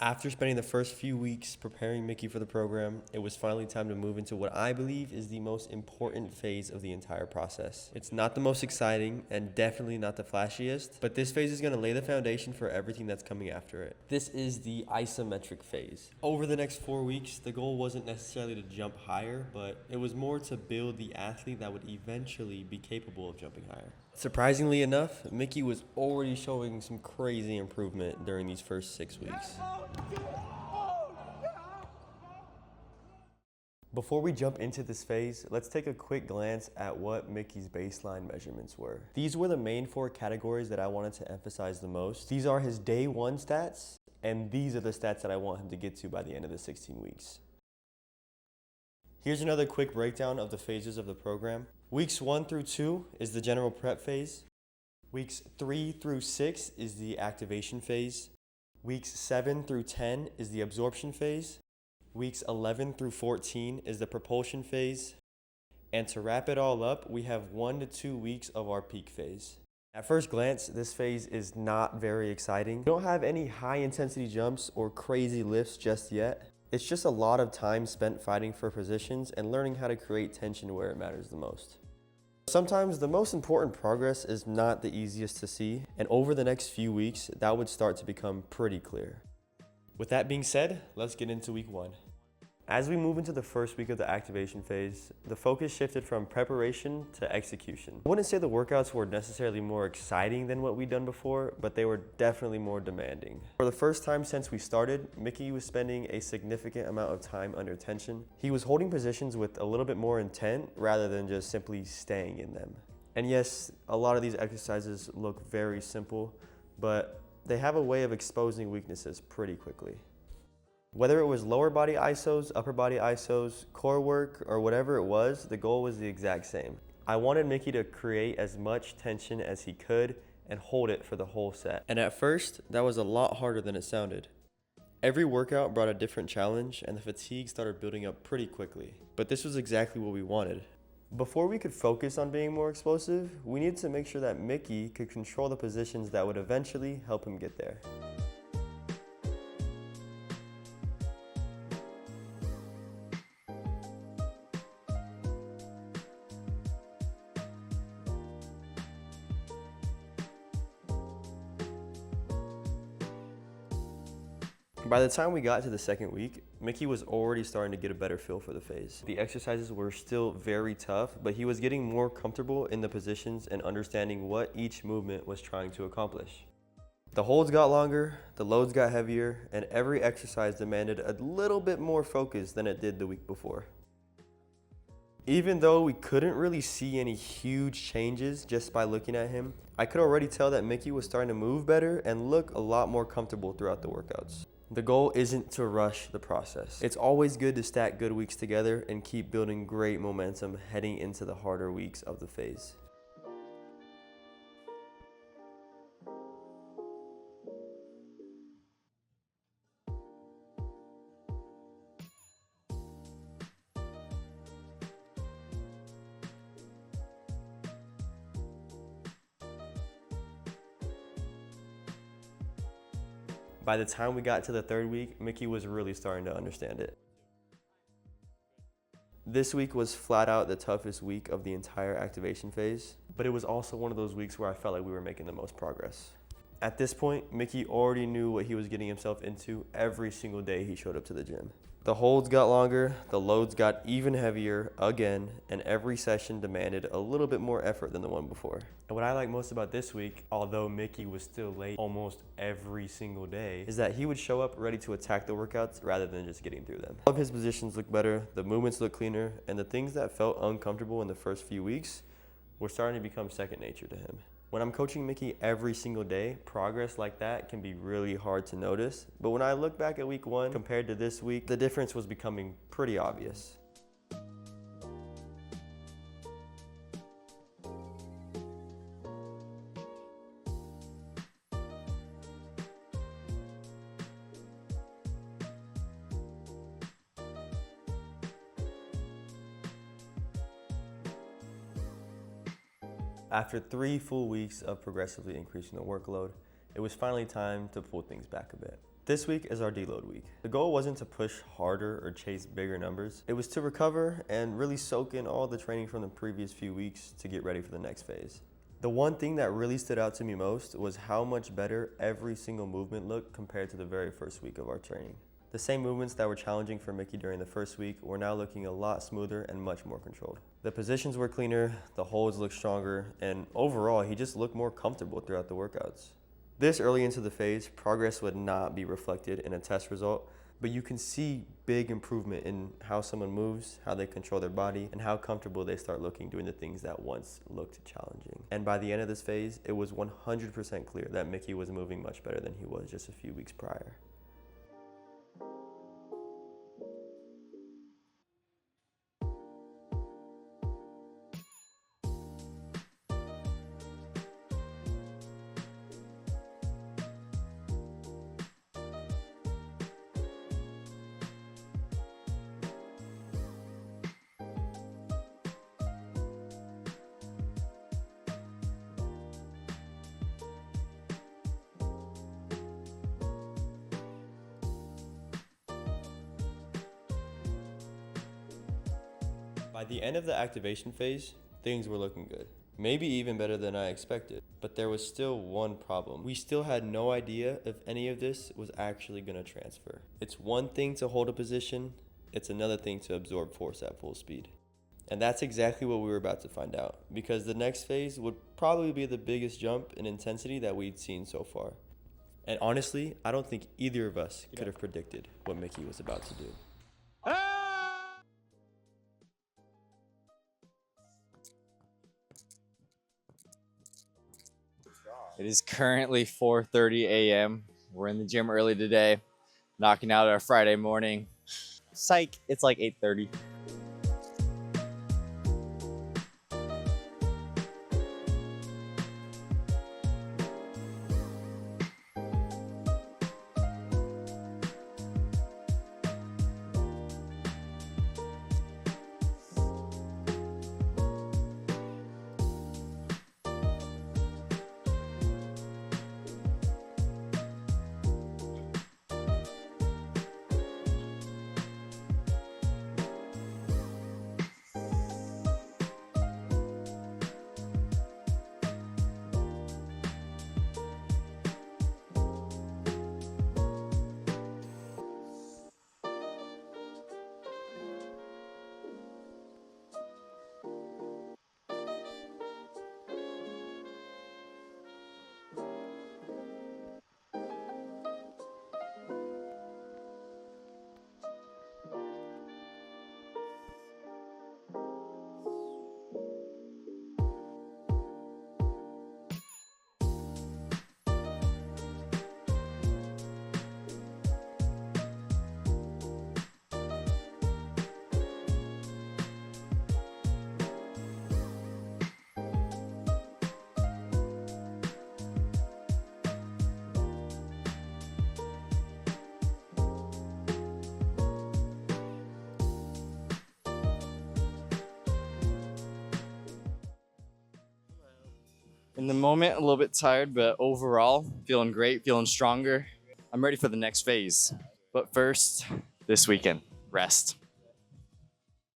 After spending the first few weeks preparing Mickey for the program, it was finally time to move into what I believe is the most important phase of the entire process. It's not the most exciting and definitely not the flashiest, but this phase is going to lay the foundation for everything that's coming after it. This is the isometric phase. Over the next 4 weeks, the goal wasn't necessarily to jump higher, but it was more to build the athlete that would eventually be capable of jumping higher. Surprisingly enough, Mickey was already showing some crazy improvement during these first 6 weeks. Before we jump into this phase, let's take a quick glance at what Mickey's baseline measurements were. These were the main 4 categories that I wanted to emphasize the most. These are his day 1 stats, and these are the stats that I want him to get to by the end of the 16 weeks. Here's another quick breakdown of the phases of the program. Weeks 1 through 2 is the general prep phase. Weeks 3 through 6 is the activation phase. Weeks 7 through 10 is the absorption phase. Weeks 11 through 14 is the propulsion phase. And to wrap it all up, we have 1 to 2 weeks of our peak phase. At first glance, this phase is not very exciting. We don't have any high intensity jumps or crazy lifts just yet. It's just a lot of time spent fighting for positions and learning how to create tension where it matters the most. Sometimes the most important progress is not the easiest to see, and over the next few weeks, that would start to become pretty clear. With that being said, let's get into week 1. As we move into the first week of the activation phase, the focus shifted from preparation to execution. I wouldn't say the workouts were necessarily more exciting than what we'd done before, but they were definitely more demanding. For the first time since we started, Mickey was spending a significant amount of time under tension. He was holding positions with a little bit more intent rather than just simply staying in them. And yes, a lot of these exercises look very simple, but they have a way of exposing weaknesses pretty quickly. Whether it was lower body isos, upper body isos, core work, or whatever it was, the goal was the exact same. I wanted Mickey to create as much tension as he could and hold it for the whole set. And at first, that was a lot harder than it sounded. Every workout brought a different challenge and the fatigue started building up pretty quickly. But this was exactly what we wanted. Before we could focus on being more explosive, we needed to make sure that Mickey could control the positions that would eventually help him get there. By the time we got to the second week, Mickey was already starting to get a better feel for the phase. The exercises were still very tough, but he was getting more comfortable in the positions and understanding what each movement was trying to accomplish. The holds got longer, the loads got heavier, and every exercise demanded a little bit more focus than it did the week before. Even though we couldn't really see any huge changes just by looking at him, I could already tell that Mickey was starting to move better and look a lot more comfortable throughout the workouts. The goal isn't to rush the process. It's always good to stack good weeks together and keep building great momentum heading into the harder weeks of the phase. By the time we got to the third week, Mickey was really starting to understand it. This week was flat out the toughest week of the entire activation phase, but it was also one of those weeks where I felt like we were making the most progress. At this point, Mickey already knew what he was getting himself into every single day he showed up to the gym. The holds got longer, the loads got even heavier again, and every session demanded a little bit more effort than the one before. And what I like most about this week, although Mickey was still late almost every single day, is that he would show up ready to attack the workouts rather than just getting through them. All of his positions looked better, the movements looked cleaner, and the things that felt uncomfortable in the first few weeks were starting to become second nature to him. When I'm coaching Mickey every single day, progress like that can be really hard to notice. But when I look back at week 1 compared to this week, the difference was becoming pretty obvious. After 3 full weeks of progressively increasing the workload, it was finally time to pull things back a bit. This week is our deload week. The goal wasn't to push harder or chase bigger numbers. It was to recover and really soak in all the training from the previous few weeks to get ready for the next phase. The one thing that really stood out to me most was how much better every single movement looked compared to the very first week of our training. The same movements that were challenging for Mickey during the first week were now looking a lot smoother and much more controlled. The positions were cleaner, the holds looked stronger, and overall he just looked more comfortable throughout the workouts. This early into the phase, progress would not be reflected in a test result, but you can see big improvement in how someone moves, how they control their body, and how comfortable they start looking doing the things that once looked challenging. And by the end of this phase, it was 100% clear that Mickey was moving much better than he was just a few weeks prior. By the end of the activation phase, things were looking good. Maybe even better than I expected. But there was still one problem. We still had no idea if any of this was actually going to transfer. It's one thing to hold a position, it's another thing to absorb force at full speed. And that's exactly what we were about to find out, because the next phase would probably be the biggest jump in intensity that we'd seen so far. And honestly, I don't think either of us could have predicted what Mickey was about to do. It is currently 4:30 a.m. We're in the gym early today, knocking out our Friday morning. Psych, it's like 8:30. In the moment, a little bit tired, but overall, feeling great, feeling stronger. I'm ready for the next phase. But first, this weekend, rest.